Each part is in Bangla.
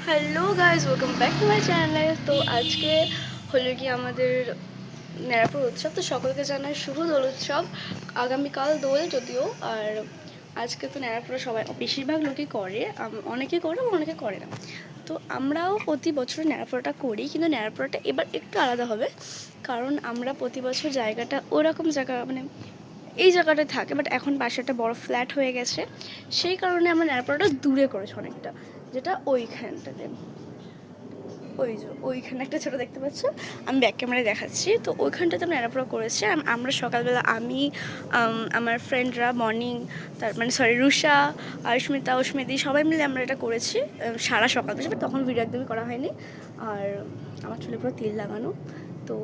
Hello guys, welcome back to my channel. তো আজকে হলো কি আমাদের ন্যাড়াপুর উৎসব। তো সকলকে জানাই শুভ দোল উৎসব। আগামীকাল দোল যদিও, আর আজকে তো ন্যাড়াপুরে সবাই বেশিরভাগ লোকই করে, অনেকে করে অনেকে করে না। তো আমরাও প্রতি বছর ন্যাড়াপোড়াটা করি, কিন্তু ন্যাড়াপোড়াটা এবার একটু আলাদা হবে, কারণ আমরা প্রতি বছর জায়গাটা ওরকম জায়গা মানে এই জায়গাটায় থাকে, বাট এখন পাশে একটা বড় ফ্ল্যাট হয়ে গেছে, সেই কারণে আমরা ন্যাড়াপোড়াটা দূরে করেছি অনেকটা, যেটা ওইখানটাতে ওই যে ওইখানে একটা ছোটো দেখতে পাচ্ছ, আমি ব্যাক ক্যামেরায় দেখাচ্ছি। তো ওইখানটাতে আমরা ন্যাড়াপোড়া করেছি। আমরা সকালবেলা আমি আমার ফ্রেন্ডরা মর্নিং রুষা, অস্মিতা, অস্মিদি সবাই মিলে আমরা এটা করেছি সারা সকাল বেশি, তখন ভিডিও একদমই করা হয়নি। আর আমার চুলে পুরো তেল লাগানো। তো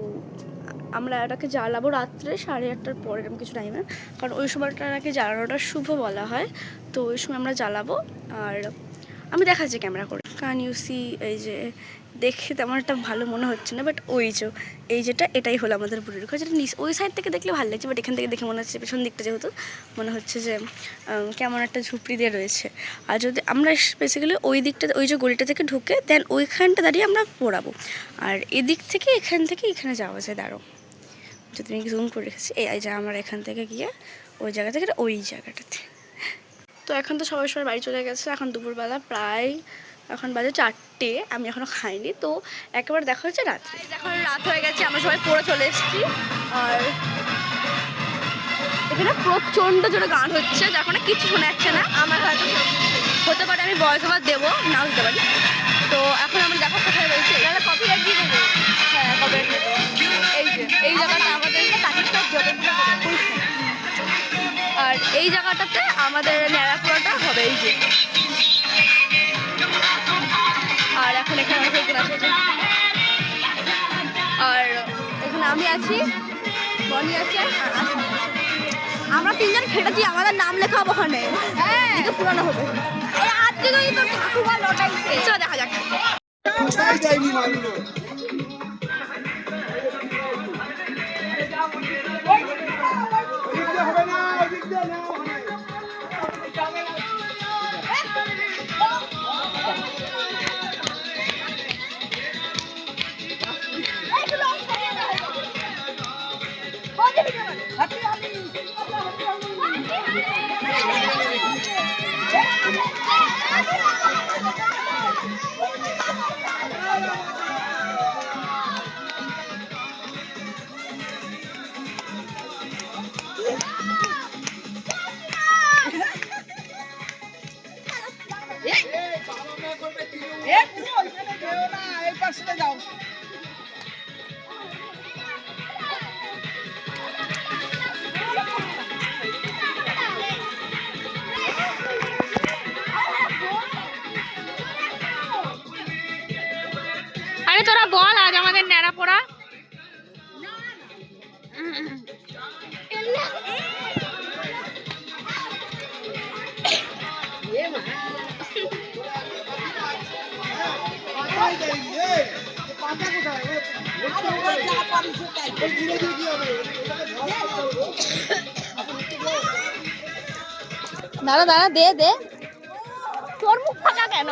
আমরা এটাকে জ্বালাবো রাত্রে 8:30টার পরে, এরকম কিছু টাইমে, কারণ ওই সময়টা নাকি জ্বালানোটা শুভ বলা হয়। তো ওই সময় আমরা জ্বালাবো। আর আমি দেখাচ্ছি ক্যামেরা করে, কারণ ইউসি এই যে দেখে তেমন একটা ভালো মনে হচ্ছে না, বাট ওই যে এটাই হলো আমাদের বুড়ির ঘর, যেটা ওই সাইড থেকে দেখলে ভালো লাগছে, বাট এখান থেকে দেখে মনে হচ্ছে পেছন দিকটা যেহেতু মনে হচ্ছে যে কেমন একটা ঝুপড়ি দিয়ে রয়েছে। আর যদি আমরা বেসিক্যালি ওই দিকটা, ওই যে গলিটা থেকে ঢুকে দেন ওইখানটা দাঁড়িয়ে আমরা পোড়াবো, আর এদিক থেকে এখানে যাওয়া যায়। দাঁড়ো, যদি আমি জুম করে রেখেছি, এই যে আমার এখান থেকে গিয়ে ওই জায়গা থেকে ওই জায়গাটাতে। তো এখন তো সবাই বাড়ি চলে গেছে, এখন দুপুরবেলা প্রায় এখন বাজে 4টে, আমি এখনও খাইনি। তো একেবারে দেখা হচ্ছে রাত্রে, এখন রাত হয়ে গেছে, আমরা সবাই পড়ে চলে এসেছি। আর এখানে প্রচণ্ড জোরে গান হচ্ছে, এখন কিছু শোনা যাচ্ছে না। আমার হয়তো হতে পারে আমি ভয়েস ওভার দেবো, নাও দিতে পারি। তো এখন আমরা দেখো কোথায় রয়েছে, এখানে কপিরাইট দিয়ে দেবো। হ্যাঁ, কপিরাইট দিয়ে দেবো। এই জায়গাটা আমাদের আর এই জায়গাটাতে আমাদের ন্যাড়াপোড়াটা হবে, এই যে। আর এখন এখানে অনেকজন আছে, আর এখানে আমি আছি, বনি আছে, আমরা তিনজন খেটেছি, আমাদের নাম লেখা হবে ওখানে, পুরানো হবে। চলো দেখা যাক। আরে তোরা বল আজ আমাদের ন্যাড়াপোড়া। দাঁড়া দাঁড়া, দে দে, তোর মুখ ফাঁকা কেন?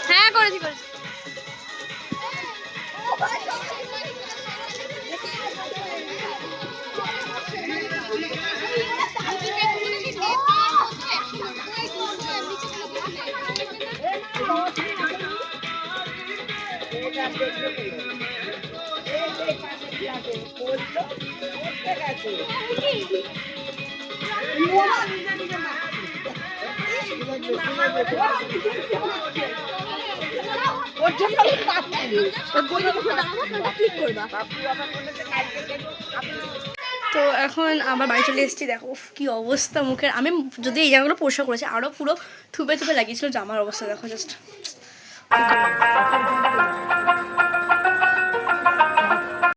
হ্যাঁ, করেছি করেছি। তো এখন আবার বাড়ি চলে এসেছি, দেখো উফ, কি অবস্থা মুখের। আমি যদি এই জায়গাগুলো পরিষ্কার করেছি, আরও পুরো থুপে থুপে লাগিয়েছিল জামার অবস্থা দেখো জাস্ট।